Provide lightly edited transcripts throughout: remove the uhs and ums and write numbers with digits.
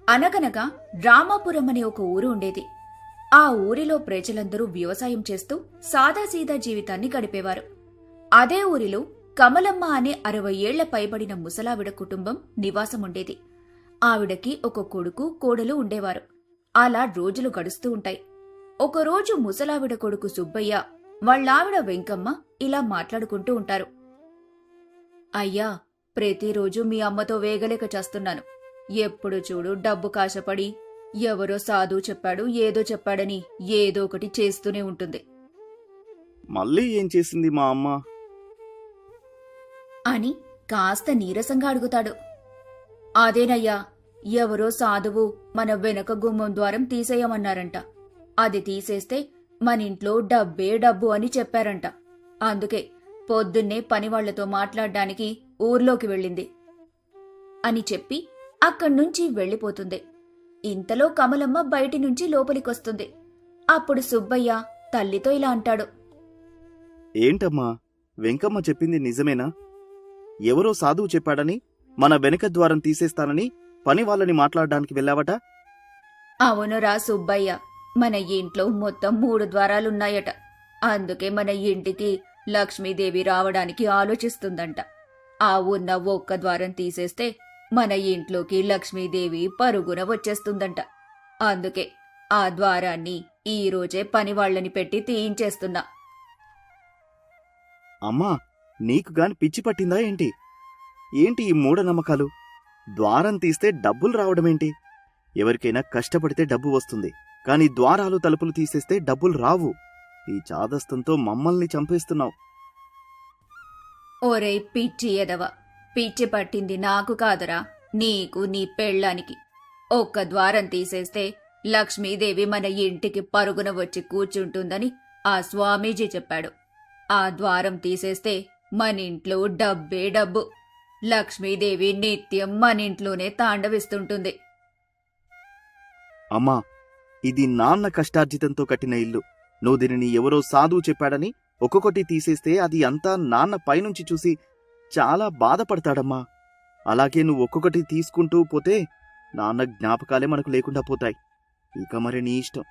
అనగనగా రామాపురం అనే ఒక ఊరు ఉండేది. ఆ ఊరిలో ప్రజలందరూ వ్యవసాయం చేస్తూ సాదాసీదా జీవితాన్ని గడిపేవారు. అదే ఊరిలో కమలమ్మ అనే 60 ఏళ్ల పైబడిన ముసలావిడ కుటుంబం నివాసముండేది. ఆవిడకి ఒక కొడుకు కోడలు ఉండేవారు. అలా రోజులు గడుస్తూ ఉంటాయి. ఒకరోజు ముసలావిడ కొడుకు సుబ్బయ్య వాళ్ళావిడ వెంకమ్మ ఇలా మాట్లాడుకుంటూ ఉంటారు. అయ్యా, ప్రతిరోజు మీ అమ్మతో వేగలేక చేస్తున్నాను. ఎప్పుడు చూడు డబ్బు కాశపడి ఎవరో సాధువు చెప్పాడు ఏదో చెప్పాడని ఏదో ఒకటి చేస్తూనే ఉంటుంది మళ్ళీ ఏం చేసింది మా అమ్మ అని కాస్త నీరసంగా అడుగుతాడు. అదేనయ్యా, ఎవరో సాధువు మన వెనక గుమ్మం ద్వారం తీసేయమన్నారంట. అది తీసేస్తే మనింట్లో డబ్బే డబ్బు అని చెప్పారంట. అందుకే పొద్దున్నే పనివాళ్లతో మాట్లాడ్డానికి ఊర్లోకి వెళ్ళింది అని చెప్పి అక్కడ్నుంచి వెళ్ళిపోతుంది. ఇంతలో కమలమ్మ బయటి నుంచి లోపలికొస్తుంది. అప్పుడు సుబ్బయ్య తల్లితో ఇలా అంటాడు. ఏంటమ్మా, వెంకమ్మ చెప్పింది నిజమేనా? ఎవరో సాధువు చెప్పాడని మన వెనక ద్వారం తీసేస్తానని పని వాళ్ళని మాట్లాడడానికి వెళ్ళావట? అవునురా సుబ్బయ్య, మన ఇంట్లో మొత్తం 3 ద్వారాలున్నాయట. అందుకే మన ఇంటికి లక్ష్మీదేవి రావడానికి ఆలోచిస్తుందంట. ఆ ఉన్న ఒక్క ద్వారం తీసేస్తే మన ఇంట్లోకి లక్ష్మీదేవి పరుగున వచ్చేస్తుందంట. అందుకే ఆ ద్వారాన్ని ఈరోజే పనివాళ్లని పెట్టి తీయించేస్తున్నా. అమ్మా, నీకు గాని పిచ్చి పట్టిందా ఏంటి? ఏంటి ఈ మూఢనమ్మకాలు? ద్వారం తీస్తే డబ్బులు రావడమేంటి? ఎవరికైనా కష్టపడితే డబ్బు వస్తుంది, కాని ద్వారాలు తలుపులు తీసేస్తే డబ్బులు రావు. ఈ చాదస్తంతో మమ్మల్ని చంపేస్తున్నావు. ఓరై పిచ్చి ఎదవ, పిచ్చి పట్టింది నాకు కాదురా, నీకు నీ పెళ్ళానికి. ఒక్క ద్వారం తీసేస్తే లక్ష్మీదేవి మన ఇంటికి పరుగున వచ్చి కూర్చుంటుందని ఆ స్వామీజీ చెప్పాడు. ఆ ద్వారం తీసేస్తే మనింట్లో డబ్బే డబ్బు. లక్ష్మీదేవి నిత్యం మనింట్లోనే తాండవిస్తుంటుంది. అమ్మా, ఇది నాన్న కష్టార్జితంతో కట్టిన ఇల్లు. నువ్వు దీనిని ఎవరో సాధువు చెప్పాడని ఒక్కొక్కటి తీసేస్తే అది అంతా నాన్న పైనుంచి చూసి చాలా బాధపడతాడమ్మా. అలాగే నువ్వు ఒక్కొక్కటి తీసుకుంటూ పోతే నాన్న జ్ఞాపకాలే మనకు లేకుండా పోతాయి. ఇక మరి నీ ఇష్టం.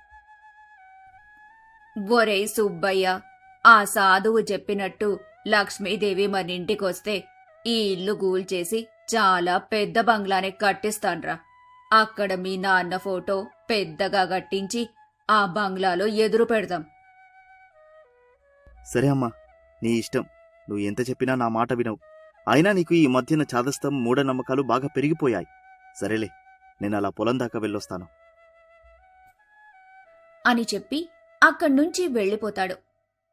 ఒరే సుబ్బయ్య, ఆ సాధువు చెప్పినట్టు లక్ష్మీదేవి మనింటికొస్తే ఈ ఇల్లు గూల్చేసి చాలా పెద్ద బంగ్లానే కట్టిస్తాన్రా. అక్కడ మీ నాన్న ఫోటో పెద్దగా కట్టించి ఆ బంగ్లాలో ఎదురు పెడదాం. సరే అమ్మా, నీ ఇష్టం. నువ్వు ఎంత చెప్పినా నా మాట వినవు. అయినా నీకు ఈ మధ్యన చాదస్తం మూఢనమ్మకాలు బాగా పెరిగిపోయాయి. సరేలే, నేను అలా పొలం దాకా వెళ్ళొస్తాను అని చెప్పి అక్కడ్నుంచి వెళ్ళిపోతాడు.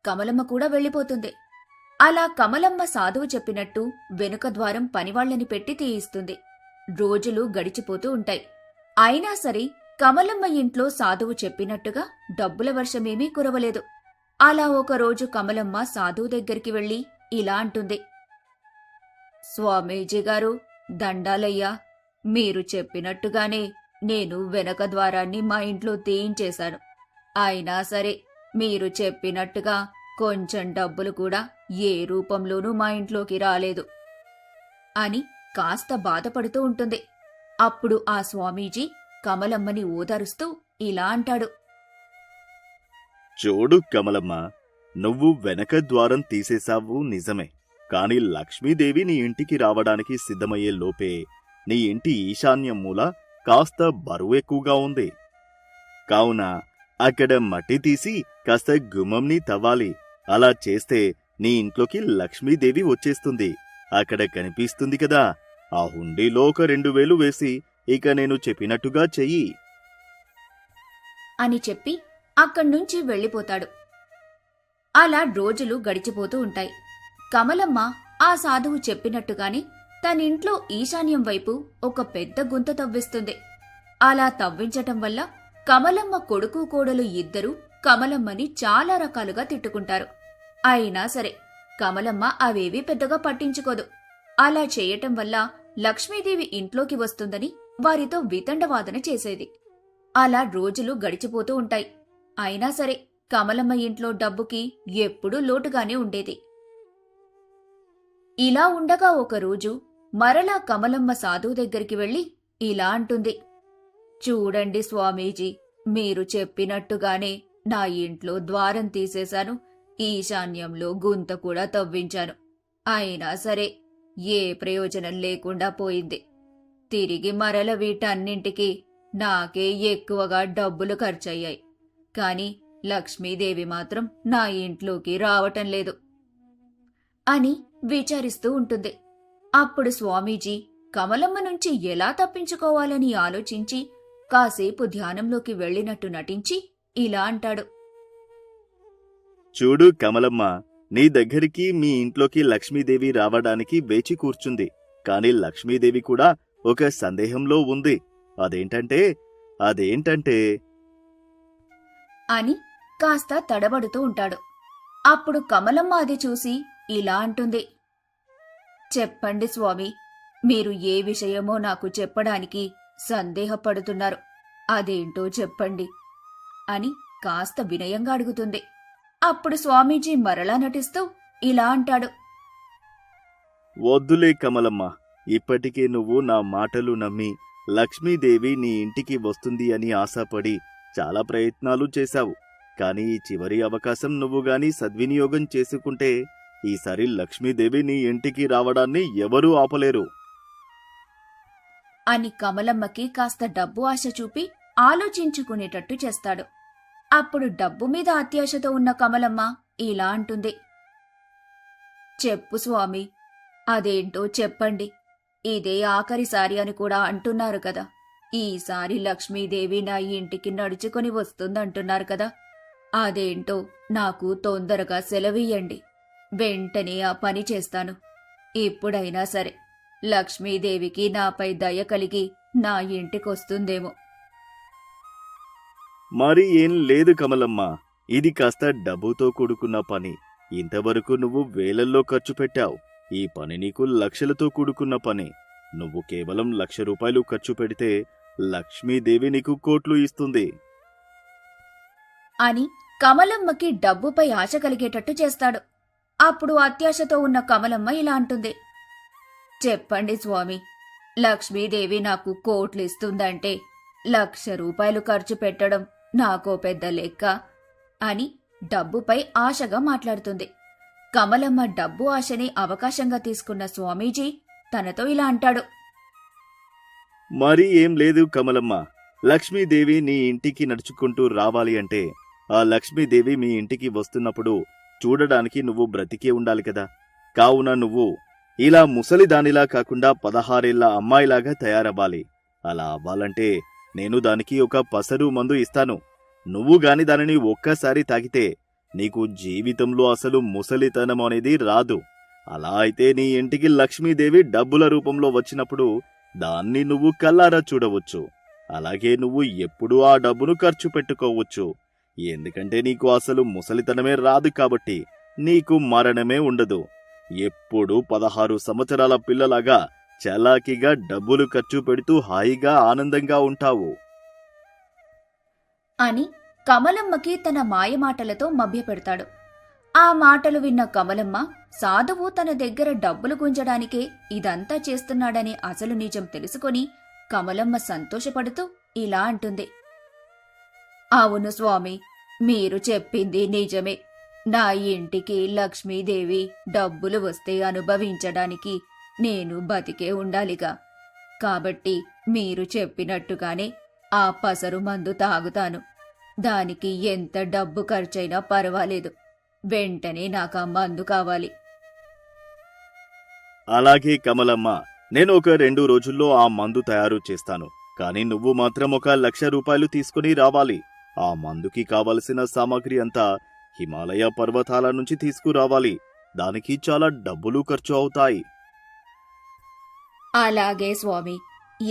కమలమ్మ కూడా వెళ్ళిపోతుంది. అలా కమలమ్మ సాధువు చెప్పినట్టు వెనుక ద్వారం పనివాళ్లని పెట్టి తీయిస్తుంది. రోజులు గడిచిపోతూ ఉంటాయి. అయినా సరే కమలమ్మ ఇంట్లో సాధువు చెప్పినట్టుగా డబ్బుల వర్షమేమీ కురవలేదు. అలా ఒకరోజు కమలమ్మ సాధువు దగ్గరికి వెళ్లి ఇలా అంటుంది. స్వామీజీ గారు, దండాలయ్యా, మీరు చెప్పినట్టుగానే నేను వెనక ద్వారాన్ని మా ఇంట్లో తీయించేశాను. అయినా సరే మీరు చెప్పినట్టుగా కొంచెం డబ్బులు కూడా ఏ రూపంలోనూ మా ఇంట్లోకి రాలేదు అని కాస్త బాధపడుతూ ఉంటుంది. అప్పుడు ఆ స్వామీజీ కమలమ్మని ఓదారుస్తూ ఇలా అంటాడు. చూడు కమలమ్మ, నువ్వు వెనక ద్వారం తీసేశావు నిజమే. కాని లక్ష్మీదేవి నీ ఇంటికి రావడానికి సిద్ధమయ్యే లోపే నీ ఇంటి ఈశాన్యం మూల కాస్త బరువు ఎక్కువగా ఉంది. కావున అక్కడ మట్టి తీసి కాస్త గుమ్మంని తవ్వాలి. అలా చేస్తే నీ ఇంట్లోకి లక్ష్మీదేవి వచ్చేస్తుంది. అక్కడ కనిపిస్తుంది కదా, ఆ హుండీలో ఒక 2000 వేసి ఇక నేను చెప్పినట్టుగా చెయ్యి అని చెప్పి అక్కడ్నుంచి వెళ్ళిపోతాడు. అలా రోజులు గడిచిపోతూ ఉంటాయి. కమలమ్మ ఆ సాధువు చెప్పినట్టుగానే తనింట్లో ఈశాన్యం వైపు ఒక పెద్ద గుంత తవ్విస్తుంది. అలా తవ్వించటం వల్ల కమలమ్మ కొడుకు కోడలు ఇద్దరూ కమలమ్మని చాలా రకాలుగా తిట్టుకుంటారు. అయినా సరే కమలమ్మ అవేవీ పెద్దగా పట్టించుకోదు. అలా చేయటం వల్ల లక్ష్మీదేవి ఇంట్లోకి వస్తుందని వారితో వితండవాదన చేసేది. అలా రోజులు గడిచిపోతూ ఉంటాయి. అయినా సరే కమలమ్మ ఇంట్లో డబ్బుకి ఎప్పుడూ లోటుగానే ఉండేది. ఇలా ఉండగా ఒకరోజు మరలా కమలమ్మ సాధువు దగ్గరికి వెళ్లి ఇలా అంటుంది. చూడండి స్వామీజీ, మీరు చెప్పినట్టుగానే నా ఇంట్లో ద్వారం తీసేశాను, ఈశాన్యంలో గుంత కూడా తవ్వించాను. అయినా సరే ఏ ప్రయోజనం లేకుండా పోయింది. తిరిగి మరల వీటన్నింటికి నాకే ఎక్కువగా డబ్బులు ఖర్చయ్యాయి. కాని లక్ష్మీదేవి మాత్రం నా ఇంట్లోకి రావటం లేదు అని విచారిస్తూ ఉంటుంది. అప్పుడు స్వామీజీ కమలమ్మ నుంచి ఎలా తప్పించుకోవాలని ఆలోచించి కాసేపు ధ్యానంలోకి వెళ్ళినట్టు నటించి ఇలా అంటాడు. చూడు కమలమ్మ, నీ దగ్గరికి మీ ఇంట్లోకి లక్ష్మీదేవి రావడానికి వేచి కూర్చుంది. కాని లక్ష్మీదేవి కూడా ఒక సందేహంలో ఉంది. అదేంటంటే అని కాస్త తడబడుతూ ఉంటాడు. అప్పుడు కమలమ్మ అది చూసి ఇలా అంటుంది. చెప్పండి స్వామి, మీరు ఏ విషయమో నాకు చెప్పడానికి సందేహపడుతున్నారు, అదేంటో చెప్పండి అని కాస్త వినయంగా అడుగుతుంది. అప్పుడు స్వామీజీ మరలా నటిస్తూ ఇలా అంటాడు. వద్దులే కమలమ్మ, ఇప్పటికే నువ్వు నా మాటలు నమ్మి లక్ష్మీదేవి నీ ఇంటికి వస్తుంది అని ఆశపడి చాలా ప్రయత్నాలు చేశావు. కాని ఈ చివరి అవకాశం నువ్వు గాని సద్వినియోగం చేసుకుంటే ఈసారి లక్ష్మీదేవి నీ ఇంటికి రావడాన్ని ఎవరూ ఆపలేరు అని కమలమ్మకి కాస్త డబ్బు ఆశ చూపి ఆలోచించుకునేటట్టు చేస్తాడు. అప్పుడు డబ్బు మీద అత్యాశతో ఉన్న కమలమ్మ ఇలా అంటుంది. చెప్పు స్వామి, అదేంటో చెప్పండి. ఇదే ఆఖరిసారి అని కూడా అంటున్నారు కదా. ఈసారి లక్ష్మీదేవి నా ఇంటికి నడుచుకొని వస్తుందంటున్నారు కదా. అదేంటో నాకు తొందరగా సెలవియ్యండి. వెంటనే ఆ పని చేస్తాను. ఇప్పుడైనా సరే లక్ష్మీదేవికి నాపై దయ కలిగి నా ఇంటికొస్తుందేమో. మరి ఏం లేదు కమలమ్మ, ఇది కాస్త డబ్బుతో కూడుకున్న పని. ఇంతవరకు నువ్వు వేలల్లో ఖర్చు పెట్టావు. ఈ పని నీకు లక్షలతో కూడుకున్న పని. నువ్వు కేవలం 1,00,000 రూపాయలు ఖర్చు పెడితే లక్ష్మీదేవి నీకు కోట్లు ఇస్తుంది అని కమలమ్మకి డబ్బుపై ఆశ కలిగేటట్టు చేస్తాడు. అప్పుడు అత్యాశతో ఉన్న కమలమ్మ ఇలా అంటుంది. చెప్పండి స్వామి, లక్ష్మీదేవి నాకు కోట్లు ఇస్తుందంటే 1,00,000 రూపాయలు ఖర్చు పెట్టడం నాకో పెద్ద లెక్క అని డబ్బుపై ఆశగా మాట్లాడుతుంది. కమలమ్మ డబ్బు ఆశని అవకాశంగా తీసుకున్న స్వామీజీ తనతో ఇలా అంటాడు. మరి ఏం లేదు కమలమ్మ, లక్ష్మీదేవి నీ ఇంటికి నడుచుకుంటూ రావాలి అంటే ఆ లక్ష్మీదేవి మీ ఇంటికి వస్తున్నప్పుడు చూడడానికి నువ్వు బ్రతికే ఉండాలి కదా. కావున నువ్వు ఇలా ముసలిదానిలా కాకుండా 16 ఏళ్ల అమ్మాయిలాగా తయారవ్వాలి. అలా అవ్వాలంటే నేను దానికి ఒక పసరు మందు ఇస్తాను. నువ్వు గాని దానిని ఒక్కసారి తాగితే నీకు జీవితంలో అసలు ముసలితనం అనేది రాదు. అలా అయితే నీ ఇంటికి లక్ష్మీదేవి డబ్బుల రూపంలో వచ్చినప్పుడు దాన్ని నువ్వు కల్లారా చూడవచ్చు. అలాగే నువ్వు ఎప్పుడూ ఆ డబ్బును ఖర్చు పెట్టుకోవచ్చు. ఎందుకంటే నీకు అసలు ముసలితనమే రాదు కాబట్టి నీకు మరణమే ఉండదు. ఎప్పుడూ 16 సంవత్సరాల పిల్లలాగా చలాకీగా డబ్బులు ఖర్చు పెడుతూ హాయిగా ఆనందంగా ఉంటావు అని కమలమ్మకి తన మాయమాటలతో మభ్యపెడతాడు. ఆ మాటలు విన్న కమలమ్మ సాధువు తన దగ్గర డబ్బులు గుంజడానికే ఇదంతా చేస్తున్నాడని అసలు నిజం తెలుసుకొని కమలమ్మ సంతోషపడుతూ ఇలా అంటుంది. అవును స్వామి, మీరు చెప్పింది నిజమే. నా ఇంటికి లక్ష్మీదేవి డబ్బులు వస్తే అనుభవించడానికి నేను బతికే ఉండాలిగా. కాబట్టి మీరు చెప్పినట్టుగానే ఆ పసరు మందు తాగుతాను. దానికి ఎంత డబ్బు ఖర్చైనా పర్వాలేదు. వెంటనే నాకు ఆ మందు కావాలి. అలాగే కమలమ్మ, నేను ఒక 2 రోజుల్లో ఆ మందు తయారు చేస్తాను. కాని నువ్వు మాత్రం ఒక 1,00,000 రూపాయలు తీసుకుని రావాలి. ఆ మందుకి కావలసిన సామాగ్రి అంతా హిమాలయ పర్వతాల నుంచి తీసుకురావాలి. దానికి చాలా డబ్బులు ఖర్చు అవుతాయి. అలాగే స్వామి,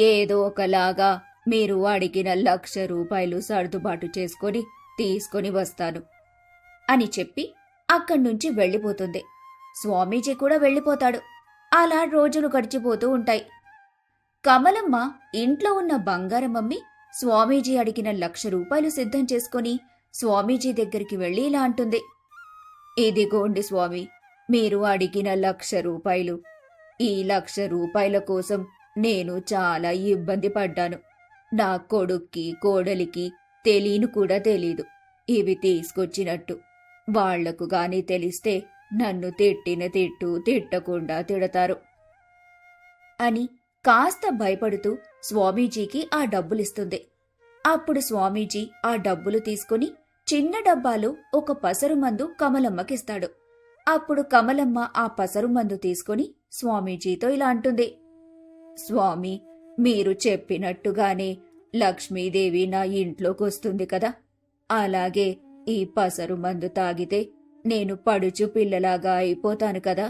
ఏదో ఒకలాగా మీరు అడిగిన 1,00,000 రూపాయలు సర్దుబాటు చేసుకొని తీసుకొని వస్తాను అని చెప్పి అక్కడ్నుంచి వెళ్ళిపోతుంది. స్వామీజీ కూడా వెళ్ళిపోతాడు. అలా రోజులు గడిచిపోతూ ఉంటాయి. కమలమ్మ ఇంట్లో ఉన్న బంగారం అమ్మి స్వామీజీ అడిగిన 1,00,000 రూపాయలు సిద్ధం చేసుకుని స్వామీజీ దగ్గరికి వెళ్ళి ఇలా అంటుంది. ఇదిగోండి స్వామి, మీరు అడిగిన 1,00,000 రూపాయలు. ఈ 1,00,000 రూపాయల కోసం నేను చాలా ఇబ్బంది పడ్డాను. నా కొడుక్కి కోడలికి తెలీను కూడా తెలీదు ఇవి తీసుకొచ్చినట్టు. వాళ్లకు గాని తెలిస్తే నన్ను తిట్టిన తిట్టు తిట్టకుండా తిడతారు అని కాస్త భయపడుతూ స్వామీజీకి ఆ డబ్బులిస్తుంది. అప్పుడు స్వామీజీ ఆ డబ్బులు తీసుకుని చిన్న డబ్బాలో ఒక పసరుమందు కమలమ్మకిస్తాడు. అప్పుడు కమలమ్మ ఆ పసరుమందు తీసుకుని స్వామీజీతో ఇలా అంటుంది. స్వామి, మీరు చెప్పినట్టుగానే లక్ష్మీదేవి నా ఇంట్లోకొస్తుంది కదా, అలాగే ఈ పసరుమందు తాగితే నేను పడుచు పిల్లలాగా అయిపోతాను కదా.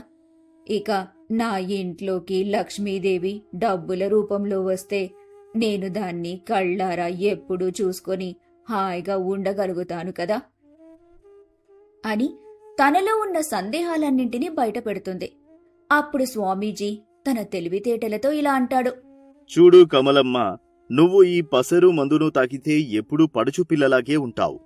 ఇక నా ఇంట్లోకి లక్ష్మీదేవి డబ్బుల రూపంలో వస్తే నేను దాన్ని కళ్ళారా ఎప్పుడూ చూసుకొని హాయిగా ఉండగలుగుతాను కదా అని తనలో ఉన్న సందేహాలన్నింటినీ బయటపెడుతుంది. అప్పుడు స్వామీజీ తన తెలివితేటలతో ఇలా అంటాడు. చూడు కమలమ్మ, నువ్వు ఈ పసరు మందును తాకితే ఎప్పుడూ పడుచు పిల్లలాగే ఉంటావు.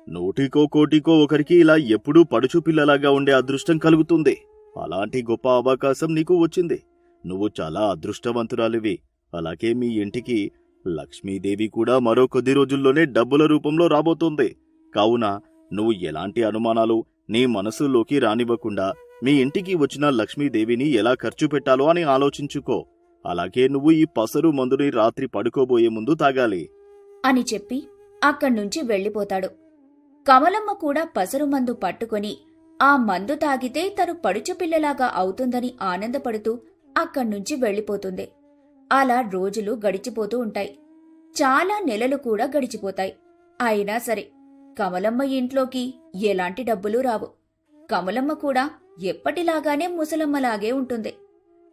నూటికో కోటికో ఒకరికి ఇలా ఎప్పుడూ పడుచు పిల్లలాగా ఉండే అదృష్టం కలుగుతుంది. అలాంటి గొప్ప అవకాశం నీకు వచ్చింది. నువ్వు చాలా అదృష్టవంతురాలివి. అలాగే మీ ఇంటికి లక్ష్మీదేవి కూడా మరో కొద్ది రోజుల్లోనే డబ్బుల రూపంలో రాబోతోంది. కావున నువ్వు ఎలాంటి అనుమానాలు నీ మనసులోకి రానివ్వకుండా మీ ఇంటికి వచ్చిన లక్ష్మీదేవిని ఎలా ఖర్చు పెట్టాలో అని ఆలోచించుకో. అలాగే నువ్వు ఈ పసరు మందుని రాత్రి పడుకోబోయే ముందు తాగాలి అని చెప్పి అక్కడ్నుంచి వెళ్ళిపోతాడు. కమలమ్మ కూడా పసరు మందు పట్టుకొని ఆ మందు తాగితే తను పడుచుపిల్లలాగా అవుతుందని ఆనందపడుతూ అక్కడ్నుంచి వెళ్ళిపోతుంది. అలా రోజులు గడిచిపోతూ ఉంటాయి. చాలా నెలలు కూడా గడిచిపోతాయి. అయినా సరే కమలమ్మ ఇంట్లోకి ఎలాంటి డబ్బులు రావు. కమలమ్మ కూడా ఎప్పటిలాగానే ముసలమ్మలాగే ఉంటుంది.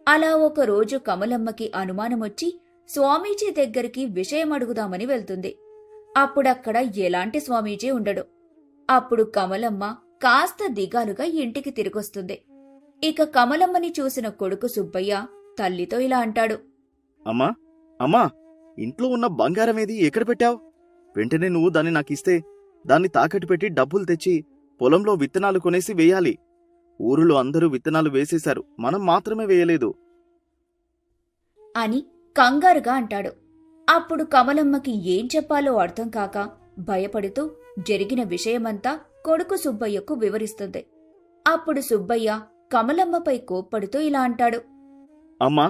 అలా ఒకరోజు కమలమ్మకి అనుమానమొచ్చి స్వామీజీ దగ్గరికి విషయం అడుగుదామని వెళ్తుంది. అప్పుడక్కడ ఎలాంటి స్వామీజీ ఉండడు. అప్పుడు కమలమ్మ కాస్త దిగాలుగా ఇంటికి తిరిగొస్తుంది. ఇక కమలమ్మని చూసిన కొడుకు సుబ్బయ్య తల్లితో ఇలా అంటాడు. అమ్మా, అమ్మా, ఇంట్లో ఉన్న బంగారమేది ఎక్కడ పెట్టావు? వెంటనే నువ్వు దాన్ని నాకిస్తే దాన్ని తాకట్టు పెట్టి డబ్బులు తెచ్చి పొలంలో విత్తనాలు కొనేసి వేయాలి. ఊరిలో అందరూ విత్తనాలు వేసేశారు, మనం మాత్రమే వేయలేదు అని కంగారుగా అంటాడు. అప్పుడు కమలమ్మకి ఏం చెప్పాలో అర్థం కాక భయపడుతూ జరిగిన విషయమంతా కొడుకు సుబ్బయ్యకు వివరిస్తుంది. అప్పుడు సుబ్బయ్య కమలమ్మపై కోప్పడుతూ ఇలా అంటాడు. అమ్మా,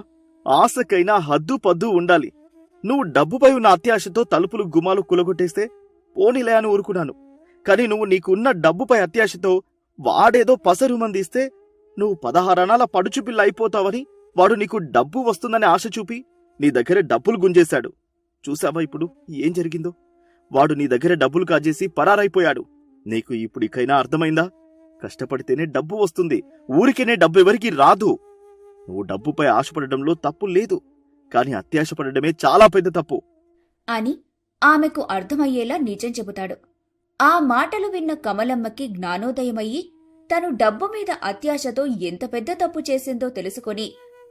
ఆశకైనా హద్దు పద్దు ఉండాలి. నువ్వు డబ్బుపై ఉన్న అత్యాశతో తలుపులు గుమ్మాలు కులగొట్టేస్తే పోనీలే అని ఊరుకున్నాను. కాని నువ్వు నీకున్న డబ్బుపై అత్యాశతో వాడేదో పసరు మందిస్తే నువ్వు 16 అణాల పడుచుపిల్ల అయిపోతావని వాడు నీకు డబ్బు వస్తుందని ఆశ చూపి నీ దగ్గర డబ్బులు గుంజేశాడు. చూసావా ఇప్పుడు ఏం జరిగిందో? వాడు నీ దగ్గర డబ్బులు కాజేసి పరారైపోయాడు. నీకు ఇప్పుడికైనా అర్థమైందా? కష్టపడితేనే డబ్బు వస్తుంది, ఊరికేనే డబ్బు ఎవరికి రాదు. నువ్వు డబ్బుపై ఆశపడడంలో తప్పు లేదు, కాని అత్యాశపడడమే చాలా పెద్ద తప్పు అని ఆమెకు అర్థమయ్యేలా నిజం చెబుతాడు. ఆ మాటలు విన్న కమలమ్మకి జ్ఞానోదయమయ్యి తను డబ్బు మీద అత్యాశతో ఎంత పెద్ద తప్పు చేసిందో తెలుసుకొని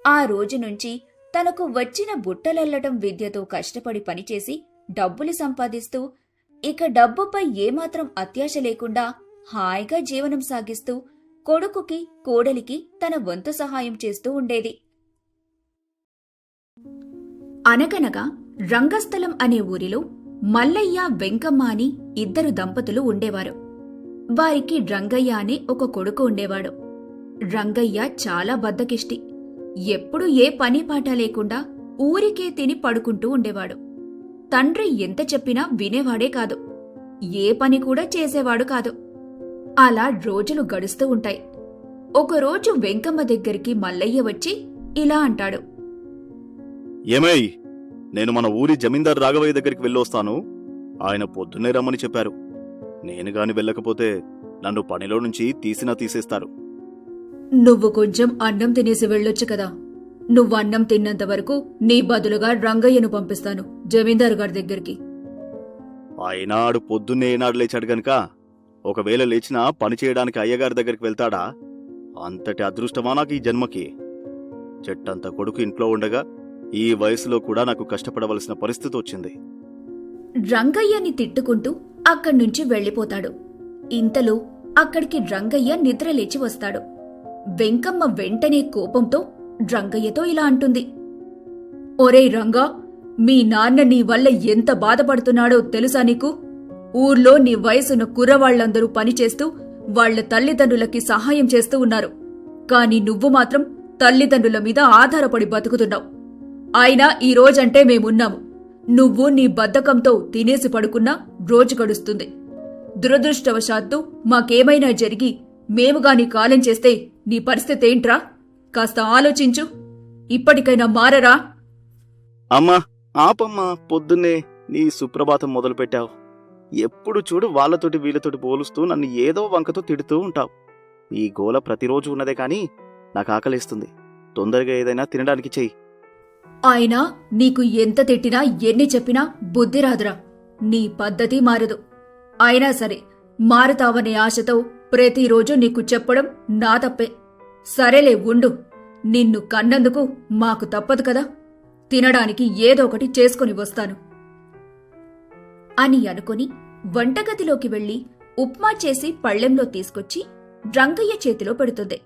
ఆ రోజు నుంచి తనకు వచ్చిన బుట్టలల్లటం విద్యతో కష్టపడి పనిచేసి డబ్బులు సంపాదిస్తూ ఇక డబ్బుపై ఏమాత్రం అత్యాశ లేకుండా హాయిగా జీవనం సాగిస్తూ కొడుకుకి కోడలికి తన వంతు సహాయం చేస్తూ ఉండేది. అనగనగా రంగస్థలం అనే ఊరిలో మల్లయ్య వెంకమ్మ అని ఇద్దరు దంపతులు ఉండేవారు. వారికి రంగయ్య అనే ఒక కొడుకు ఉండేవాడు. రంగయ్య చాలా బద్ధకిష్టి. ఎప్పుడు ఏ పని పాట లేకుండా ఊరికే తిని పడుకుంటూ ఉండేవాడు. తండ్రి ఎంత చెప్పినా వినేవాడే కాదు. ఏ పని కూడా చేసేవాడు కాదు. అలా రోజులు గడుస్తూ ఉంటాయి. ఒకరోజు వెంకమ్మ దగ్గరికి మల్లయ్య వచ్చి ఇలా అంటాడు. ఏమై, నేను మన ఊరి జమీందారు రాఘవయ్య దగ్గరికి వెళ్ళొస్తాను. ఆయన పొద్దున్నే రమ్మని చెప్పారు. నేను గాని వెళ్ళకపోతే నన్ను పనిలో నుంచి తీసేస్తారు. నువ్వు కొంచెం అన్నం తినేసి వెళ్ళొచ్చు కదా. నువ్వు అన్నం తిన్నంత వరకు నీ బదులుగా రంగయ్యను పంపిస్తాను జమీందారు గారి దగ్గరికి. ఆయన ఆడు పొద్దున్నే ఏనాడు లేచాడు గనుక ఒకవేళ లేచినా పని చేయడానికి అయ్యగారి దగ్గరికి వెళ్తాడా? అంతటి అదృష్టమా నాకు ఈ జన్మకి? చెట్టంత కొడుకు ఇంట్లో ఉండగా ఈ వయసులో కూడా నాకు కష్టపడవలసిన పరిస్థితి వచ్చింది. రంగయ్యని తిట్టుకుంటూ అక్కడ్నుంచి వెళ్ళిపోతాడు. ఇంతలో అక్కడికి రంగయ్య నిద్రలేచి వస్తాడు. వెంకమ్మ వెంటనే కోపంతో రంగయ్యతో ఇలా అంటుంది. ఒరేయ్ రంగా, మీ నాన్న నీ వల్ల ఎంత బాధపడుతున్నాడో తెలుసా నీకు? ఊర్లో నీ వయసున్న కుర్రవాళ్లందరూ పనిచేస్తూ వాళ్ల తల్లిదండ్రులకి సహాయం చేస్తూ ఉన్నారు. కాని నువ్వు మాత్రం తల్లిదండ్రుల మీద ఆధారపడి బతుకుతున్నావు. అయినా ఈ రోజంటే మేమున్నాము. నువ్వు నీ బద్ధకంతో తినేసి పడుకున్నా రోజు గడుస్తుంది. దురదృష్టవశాత్తు మాకేమైనా జరిగి మేముగాని కాలం చేస్తే నీ పరిస్థితి ఏంట్రా? కాస్త ఆలోచించు. ఇప్పటికైనా మారరా? అమ్మా ఆపమ్మా, పొద్దున్నే నీ సుప్రభాతం మొదలుపెట్టావు. ఎప్పుడు చూడు వాళ్లతోటి వీళ్లతోటి పోలుస్తూ నన్ను ఏదో వంకతో తిడుతూ ఉంటావు. ఈ గోల ప్రతిరోజు ఉన్నదే కాని నాకు ఆకలిస్తుంది. తొందరగా ఏదైనా తినడానికి చెయ్యి. అయినా నీకు ఎంత తిట్టినా ఎన్ని చెప్పినా బుద్ధి రాదురా. నీ పద్ధతి మారదు. అయినా సరే మారుతావనే ఆశతో ప్రతిరోజు నీకు చెప్పడం నా తప్పే. సరేలే ఉండు. నిన్ను కన్నందుకు మాకు తప్పదు కదా. తినడానికి ఏదో ఒకటి చేసుకుని వస్తాను అని అనుకుని వంటగదిలోకి వెళ్లి ఉప్మా చేసి పళ్ళెంలో తీసుకొచ్చి రంగయ్య చేతిలో పెడుతుంది.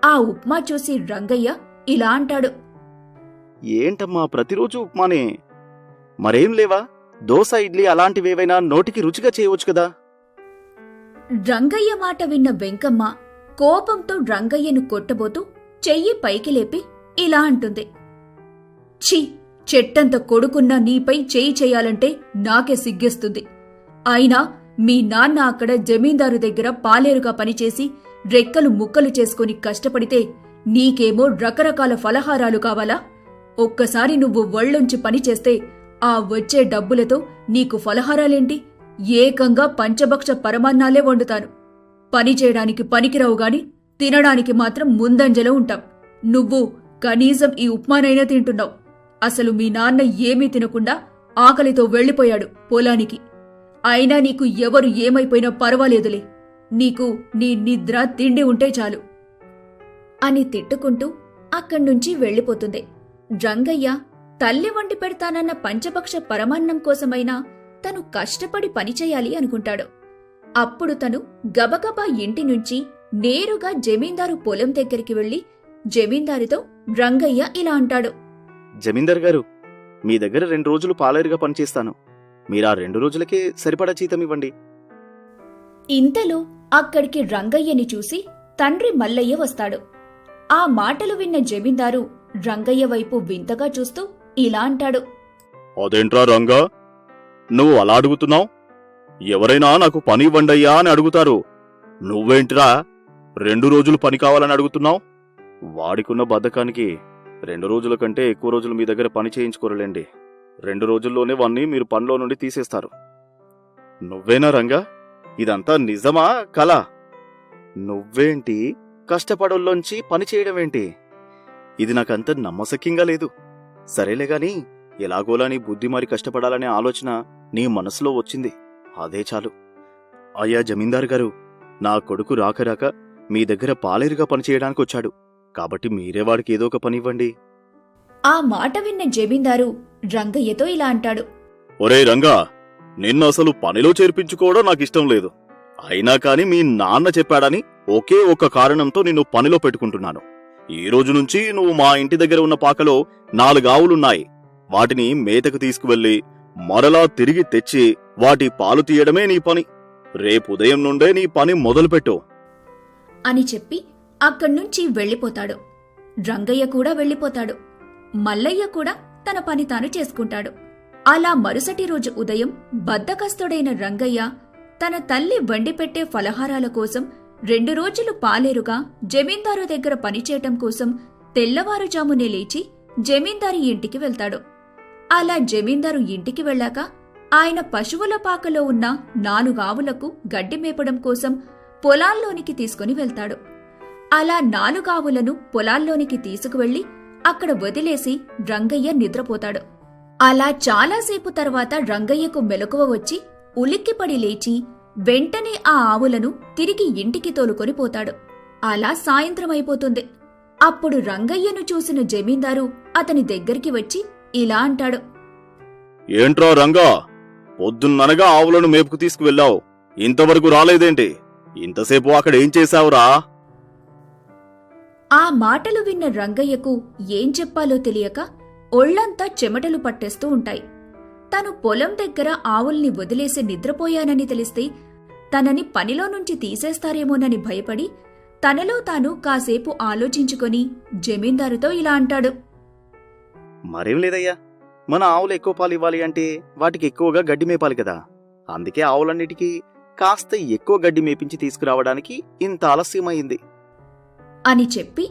ఆ ఉప్మా చూసి రంగయ్య ఇలా అంటాడు. ఏంటమ్మా ప్రతిరోజు ఉప్మానే? మరేం లేవా? దోశ, ఇడ్లీ అలాంటివేవైనా నోటికి రుచిగా చేయవచ్చు కదా. రంగయ్య మాట విన్న వెంకమ్మ కోపంతో రంగయ్యను కొట్టబోతూ చెయ్యి పైకి లేపి ఇలా అంటుంది. ఛీ, చెట్టంత కొడుకున్న నీపై చేయి చేయాలంటే నాకే సిగ్గేస్తుంది. అయినా మీ నాన్న అక్కడ జమీందారు దగ్గర పాలేరుగా పనిచేసి రెక్కలు ముక్కలు చేసుకుని కష్టపడితే నీకేమో రకరకాల ఫలహారాలు కావాలా? ఒక్కసారి నువ్వు ఒళ్ళొంచి పనిచేస్తే ఆ వచ్చే డబ్బులతో నీకు ఫలహారాలేంటి? ఏకంగా పంచభక్ష పరమాన్నాలే వండుతాను. పనిచేయడానికి పనికిరావు గాని తినడానికి మాత్రం ముందంజలో ఉంటాం. నువ్వు కనీసం ఈ ఉప్మానైనా తింటున్నావు. అసలు మీ నాన్న ఏమీ తినకుండా ఆకలితో వెళ్లిపోయాడు పొలానికి. అయినా నీకు ఎవరు ఏమైపోయినా పర్వాలేదులే. నీకు నీ నిద్ర తిండి ఉంటే చాలు అని తిట్టుకుంటూ అక్కడ్నుంచి వెళ్లిపోతుంది. రంగయ్య తల్లి వండి పెడతానన్న పంచభక్ష పరమాన్నం కోసమైనా తను కష్టపడి పనిచేయాలి అనుకుంటాడు. అప్పుడు తను గబగబా ఇంటి నుంచి నేరుగా జమీందారు పొలం దగ్గరికి వెళ్లి జమీందారితో రంగయ్య ఇలా అంటాడు. జమీందార్ గారు, మీ దగ్గర 2 రోజులు పాలేరుగా పనిచేస్తాను. మీరా 2 రోజులకే సరిపడా జీతం ఇవ్వండి. ఇంతలో అక్కడికి రంగయ్యని చూసి తండ్రి మల్లయ్య వస్తాడు. ఆ మాటలు విన్న జమీందారు రంగయ్య వైపు వింతగా చూస్తూ ఇలా అంటాడు. అదేంట్రా రంగా, నువ్వు అలా అడుగుతున్నావు? ఎవరైనా నాకు పని ఇవ్వండయ్యా అని అడుగుతారు. నువ్వేంట్రా 2 రోజులు పని కావాలని అడుగుతున్నావు? వాడికున్న బద్ధకానికి 2 రోజుల కంటే ఎక్కువ రోజులు మీ దగ్గర పని చేయించుకోరలేండి. 2 రోజుల్లోనే వాణ్ణి మీరు పనిలో నుండి తీసేస్తారు. నువ్వేనా రంగా? ఇదంతా నిజమా కలా? నువ్వేంటి కష్టపడోళ్ళొంచి పని చేయడమేంటి? ఇది నాకంత నమ్మశక్యంగా లేదు. సరేలేగాని ఎలాగోలా నీ బుద్ధి మారి కష్టపడాలనే ఆలోచన నీ మనసులో వచ్చింది. అదే చాలు. అయ్యా జమీందారు గారు, నా కొడుకు రాక మీ దగ్గర పాలేరుగా పనిచేయడానికొచ్చాడు. కాబట్టి మీరే వాడికి ఏదో ఒక పని ఇవ్వండి. ఆ మాట విన్న జమీందారు రంగయ్యతో ఇలా అంటాడు. ఒరే రంగా, నిన్ను అసలు పనిలో చేర్పించుకోవడం నాకిష్టం లేదు. అయినా కాని మీ నాన్న చెప్పాడని ఒకే ఒక్క కారణంతో నిన్ను పనిలో పెట్టుకుంటున్నాను. ఈ రోజు నుంచి నువ్వు మా ఇంటి దగ్గర ఉన్న పాకలో 4 ఆవులున్నాయి. వాటిని మేతకు తీసుకువెళ్లి మరలా తిరిగి తెచ్చి వాటి పాలు తీయడమే నీ పని. రేపు ఉదయం నుండే నీ పని మొదలుపెట్టు అని చెప్పి అక్కడ్నుంచి వెళ్లిపోతాడు. రంగయ్య కూడా వెళ్లిపోతాడు. మల్లయ్య కూడా తన పని తాను చేసుకుంటాడు. అలా మరుసటి రోజు ఉదయం బద్ధకస్తుడైన రంగయ్య తన తల్లి వండిపెట్టే ఫలహారాల కోసం 2 రోజులు పాలేరుగా జమీందారు దగ్గర పనిచేయటం కోసం తెల్లవారుజామునే లేచి జమీందారి ఇంటికి వెళ్తాడు. అలా జమీందారు ఇంటికి వెళ్ళాక ఆయన పశువుల పాకలో ఉన్న 4 ఆవులకు గడ్డి మేపడం కోసం పొలాల్లోనికి తీసుకుని వెళ్తాడు. అలా 4 ఆవులను పొలాల్లోనికి తీసుకువెళ్లి అక్కడ వదిలేసి రంగయ్య నిద్రపోతాడు. అలా చాలాసేపు తర్వాత రంగయ్యకు మెలకువ వచ్చి ఉలిక్కిపడి లేచి వెంటనే ఆ ఆవులను తిరిగి ఇంటికి తోలుకొని పోతాడు. అలా సాయంత్రమైపోతుంది. అప్పుడు రంగయ్యను చూసిన జమీందారు అతని దగ్గరికి వచ్చి ఇలా అంటాడు. ఏంట్రా రంగా, పొద్దున్ననగా ఆవులను మేపుకు తీసుకువెళ్ళావు, ఇంతవరకు రాలేదేంటి? ఇంతసేపు అక్కడ ఏం చేశావురా? ఆ మాటలు విన్న రంగయ్యకు ఏం చెప్పాలో తెలియక ఒళ్లంతా చెమటలు పట్టేస్తూ ఉంటాయి. తను పొలం దగ్గర ఆవుల్ని వదిలేసి నిద్రపోయానని తెలిస్తే తనని పనిలో నుంచి తీసేస్తారేమోనని భయపడి తనలో తాను కాసేపు ఆలోచించుకొని జమీందారుతో ఇలా అంటాడు. మరేం లేదయ్యా, మన ఆవులు ఎక్కువ పాలు ఇవ్వాలి అంటే వాటికి ఎక్కువగా గడ్డి మేపాలి కదా. అందుకే ఆవులన్నిటికీ కాస్త ఎక్కువ గడ్డి మేపించి తీసుకురావడానికి ఇంత ఆలస్యమైంది అని చెప్పి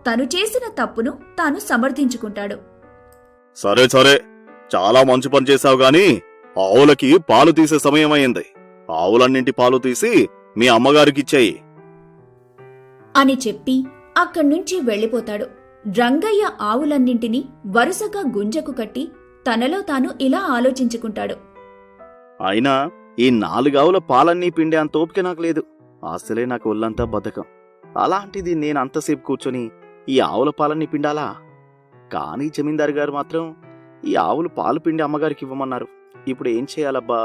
తను చేసిన తప్పును తాను సమర్థించుకుంటాడు. సరే సరే, చాలా మంచి పని చేశావు గాని ఆవులకి పాలు తీసే సమయం అయింది. ఆవులన్నింటి పాలు తీసి మీ అమ్మగారికిచ్చేయి అని చెప్పి అక్కడ్నుంచి వెళ్ళిపోతాడు. రంగయ్య ఆవులన్నింటినీ వరుసగా గుంజకు కట్టి తనలో తాను ఇలా ఆలోచించుకుంటాడు. అయినా ఈ 4 ఆవుల పాలన్నీ పిండే అంత ఓపిక నాకు లేదు. అసలే నాకు ఒళ్ళంతా బద్ధకం. అలాంటిది నేను అంతసేపు కూర్చొని ఈ ఆవుల పాలన్నీ పిండాలా? కానీ జమీందారు గారు మాత్రం ఈ ఆవులు పాలు పిండి అమ్మగారికి ఇవ్వమన్నారు. ఇప్పుడు ఏం చేయాలబ్బా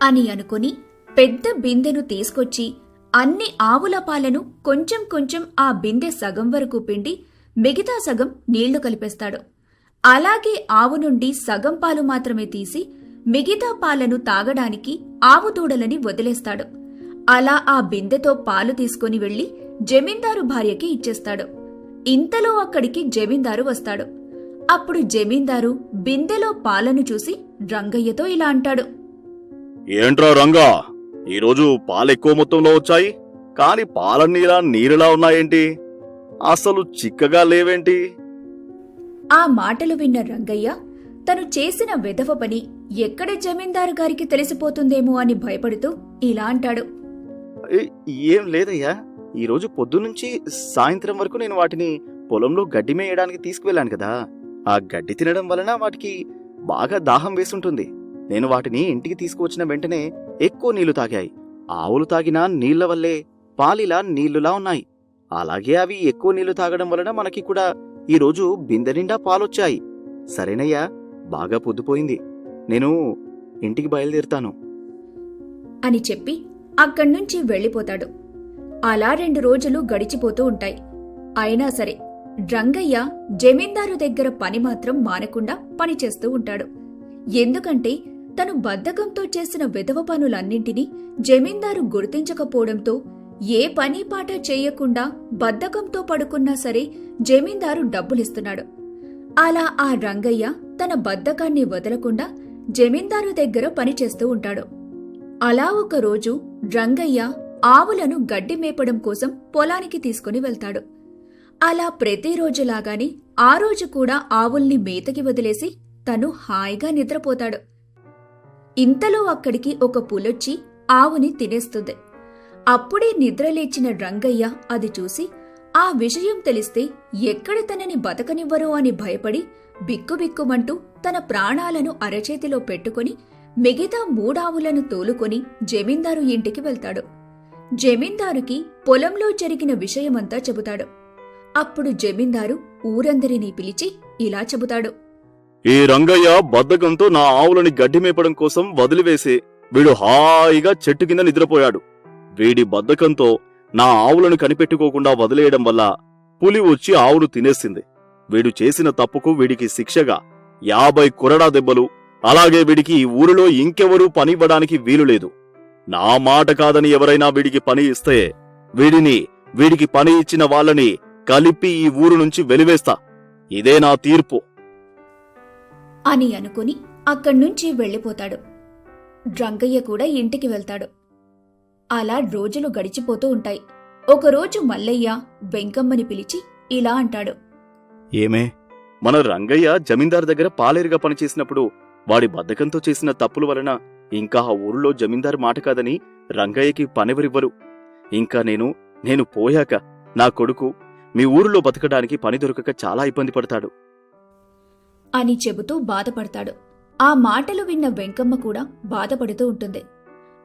అని అనుకుని పెద్ద బిందెను తీసుకొచ్చి అన్ని ఆవుల పాలను కొంచెం కొంచెం ఆ బిందె సగం వరకు పిండి మిగతా సగం నీళ్లు కలిపేస్తాడు. అలాగే ఆవు నుండి సగం పాలు మాత్రమే తీసి మిగతా పాలను తాగడానికి ఆవు దూడలని వదిలేస్తాడు. అలా ఆ బిందెతో పాలు తీసుకుని వెళ్లి జమీందారు భార్యకి ఇచ్చేస్తాడు. ఇంతలో అక్కడికి జమీందారు వస్తాడు. అప్పుడు జమీందారు బిందెలో పాలను చూసి రంగయ్యతో ఇలా అంటాడు. ఏంట్రా రంగా, ఈరోజు పాలెక్కువ మొత్తంలో వచ్చాయి, కాని పాలన్నీలా నీరులా ఉన్నాయేంటి? అసలు చిక్కగా లేవేంటి? ఆ మాటలు విన్న రంగయ్య తను చేసిన వెధవ పని ఎక్కడ జమీందారు గారికి తెలిసిపోతుందేమో అని భయపడుతూ ఇలా అంటాడు. ఏం లేదయ్యా, ఈరోజు పొద్దునుంచి సాయంత్రం వరకు నేను వాటిని పొలంలో గడ్డి మేయడానికి తీసుకువెళ్ళాను కదా. ఆ గడ్డి తినడం వలన వాటికి బాగా దాహం వేసుంటుంది. నేను వాటిని ఇంటికి తీసుకువచ్చిన వెంటనే ఎక్కువ నీళ్లు తాగాయి. ఆవులు తాగిన నీళ్ల వల్లే పాలిలా నీళ్లులా ఉన్నాయి. అలాగే అవి ఎక్కువ నీళ్లు తాగడం వలన మనకి కూడా ఈరోజు బిందె నిండా పాలొచ్చాయి. సరేనయ్యా, బాగా పొద్దుపోయింది, నేను ఇంటికి బయలుదేరుతాను అని చెప్పి అక్కడ్నుంచి వెళ్ళిపోతాడు. అలా 2 రోజులు గడిచిపోతూ ఉంటాయి. అయినా సరే రంగయ్య జమీందారు దగ్గర పని మాత్రం మానకుండా పనిచేస్తూ ఉంటాడు. ఎందుకంటే తను బద్ధకంతో చేసిన వెధవ పనులన్నింటినీ జమీందారు గుర్తించకపోవడంతో ఏ పని పాట చేయకుండా బద్ధకంతో పడుకున్నా సరే జమీందారు డబ్బులిస్తున్నాడు. అలా ఆ రంగయ్య తన బద్ధకాన్ని వదలకుండా జమీందారు దగ్గర పనిచేస్తూ ఉంటాడు. అలా ఒకరోజు రంగయ్య ఆవులను గడ్డి మేపడం కోసం పొలానికి తీసుకుని వెళ్తాడు. అలా ప్రతిరోజులాగానే ఆ రోజు కూడా ఆవుల్ని మేతకి వదిలేసి తను హాయిగా నిద్రపోతాడు. ఇంతలో అక్కడికి ఒక పులొచ్చి ఆవుని తినేస్తుంది. అప్పుడే నిద్రలేచిన రంగయ్య అది చూసి ఆ విషయం తెలిస్తే ఎక్కడ తనని బతకనివ్వరో అని భయపడి బిక్కుబిక్కుమంటూ తన ప్రాణాలను అరచేతిలో పెట్టుకుని మిగతా 3 ఆవులను తోలుకొని జమీందారు ఇంటికి వెళ్తాడు. జమీందారుకి పొలంలో జరిగిన విషయమంతా చెబుతాడు. అప్పుడు జమీందారు ఊరందరినీ పిలిచి ఇలా చెబుతాడు. ఈ రంగయ్య బద్ధకంతో నా ఆవులని గడ్డి మేపడం కోసం వదిలివేసి వీడు హాయిగా చెట్టు కింద నిద్రపోయాడు. వీడి బద్ధకంతో నా ఆవులను కనిపెట్టుకోకుండా వదిలేయడం వల్ల పులి వచ్చి ఆవును తినేసింది. వీడు చేసిన తప్పుకు వీడికి శిక్షగా 50 కొరడా దెబ్బలు, అలాగే వీడికి ఈ ఊరిలో ఇంకెవరూ పనివ్వడానికి వీలులేదు. నా మాట కాదని ఎవరైనా వీడికి పని ఇస్తే వీడికి పని ఇచ్చిన వాళ్ళని కలిపి ఈ ఊరు నుంచి వెలివేస్తా. ఇదే నా తీర్పు అని అనుకుని అక్కడ్నుంచి వెళ్ళిపోతాడు. రంగయ్య కూడా ఇంటికి వెళ్తాడు. అలా రోజులు గడిచిపోతూ ఉంటాయి. ఒకరోజు మల్లయ్య వెంకమ్మని పిలిచి ఇలా అంటాడు. ఏమే, మన రంగయ్య జమీందారు దగ్గర పాలేరుగా పనిచేసినప్పుడు వాడి బద్ధకంతో చేసిన తప్పుల వలన ఇంకా ఆ ఊరిలో జమీందారు మాట కాదని రంగయ్యకి పనెవరివ్వరు. ఇంకా నేను పోయాక నా కొడుకు మీ ఊరిలో బతకడానికి పని దొరకక చాలా ఇబ్బంది పడతాడు అని చెబుతూ బాధపడతాడు. ఆ మాటలు విన్న వెంకమ్మ కూడా బాధపడుతూ ఉంటుంది.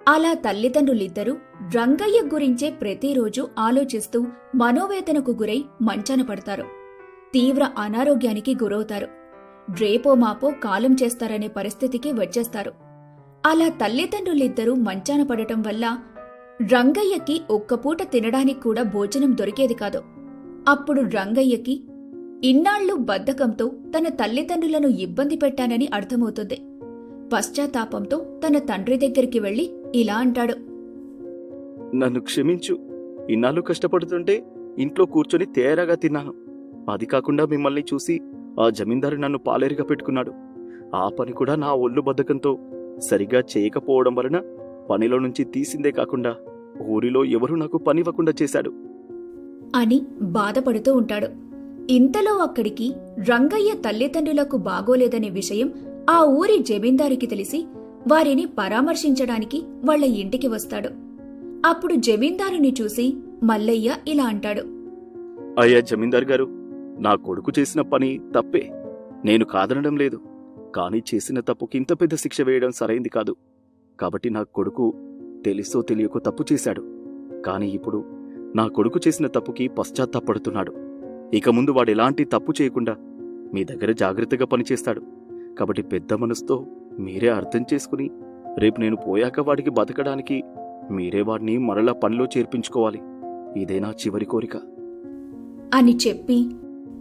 అలా తల్లిదండ్రులిద్దరూ రంగయ్య గురించే ప్రతిరోజు ఆలోచిస్తూ మనోవేదనకు గురై మంచాన పడతారు. తీవ్ర అనారోగ్యానికి గురవుతారు. రేపో మాపో కాలం చేస్తారనే పరిస్థితికి వచ్చేస్తారు. అలా తల్లిదండ్రులిద్దరూ మంచాన పడటం వల్ల రంగయ్యకి ఒక్క పూట తినడానికి కూడా భోజనం దొరికేది కాదు. అప్పుడు రంగయ్యకి ఇన్నాళ్లు బద్ధకంతో తన తల్లిదండ్రులను ఇబ్బంది పెట్టానని అర్థమవుతుంది. పశ్చాత్తాపంతో తన తండ్రి దగ్గరికి వెళ్లి ఇలా అంటాడు. నన్ను క్షమించు. ఇన్నాళ్ళు కష్టపడుతుంటే ఇంట్లో కూర్చొని తేరాగా తిన్నాను. అది కాకుండా మిమ్మల్ని చూసి ఆ జమీందారు నన్ను పాలేరుగా పెట్టుకున్నాడు. ఆ పని కూడా నా ఒళ్ళు బద్ధకంతో సరిగా చేయకపోవడం వలన పనిలో నుంచి తీసిందే కాకుండా ఊరిలో ఎవరూ నాకు పనివ్వకుండా చేశాడు అని బాధపడుతూ ఉంటాడు. ఇంతలో అక్కడికి రంగయ్య తల్లిదండ్రులకు బాగోలేదనే విషయం ఆ ఊరి జమీందారికి తెలిసి వారిని పరామర్శించడానికి వాళ్ల ఇంటికి వస్తాడు. అప్పుడు జమీందారుని చూసి మల్లయ్య ఇలా అంటాడు. అయ్యా జమీందార్ గారు, నా కొడుకు చేసిన పని తప్పే, నేను కాదనడం లేదు. కానీ చేసిన తప్పుకి ఇంత పెద్ద శిక్ష వేయడం సరైంది కాదు. కాబట్టి నా కొడుకు తెలుసో తెలియకో తప్పు చేశాడు. కానీ ఇప్పుడు నా కొడుకు చేసిన తప్పుకి పశ్చాత్తాపడుతున్నాడు. ఇక ముందు వాడు ఎలాంటి తప్పు చేయకుండా మీ దగ్గర జాగ్రత్తగా పనిచేస్తాడు. కాబట్టి పెద్ద మనసుతో మీరే అర్థం చేసుకుని రేపు నేను పోయాక వాడికి బతకడానికి మీరే వాడిని మరలా పనిలో చేర్పించుకోవాలి. ఇదే నా చివరి కోరిక అని చెప్పి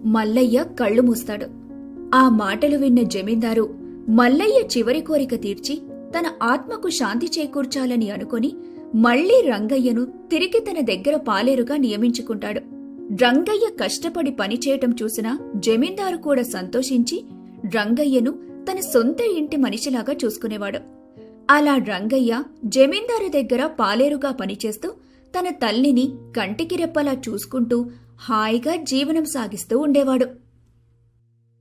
మల్లయ్య కళ్ళు మూస్తాడు. ఆ మాటలు విన్న జమీందారు మల్లయ్య చివరి కోరిక తీర్చి తన ఆత్మకు శాంతి చేకూర్చాలని అనుకొని మళ్లీ రంగయ్యను తిరిగి తన దగ్గర పాలేరుగా నియమించుకుంటాడు. రంగయ్య కష్టపడి పనిచేయటం చూసిన జమీందారు కూడా సంతోషించి రంగయ్యను తన సొంత ఇంటి మనిషిలాగా చూసుకునేవాడు. అలా రంగయ్య జమీందారు దగ్గర పాలేరుగా పనిచేస్తూ తన తల్లిని కంటికి రెప్పలా చూసుకుంటూ హాయిగా జీవనం సాగిస్తూ ఉండేవాడు.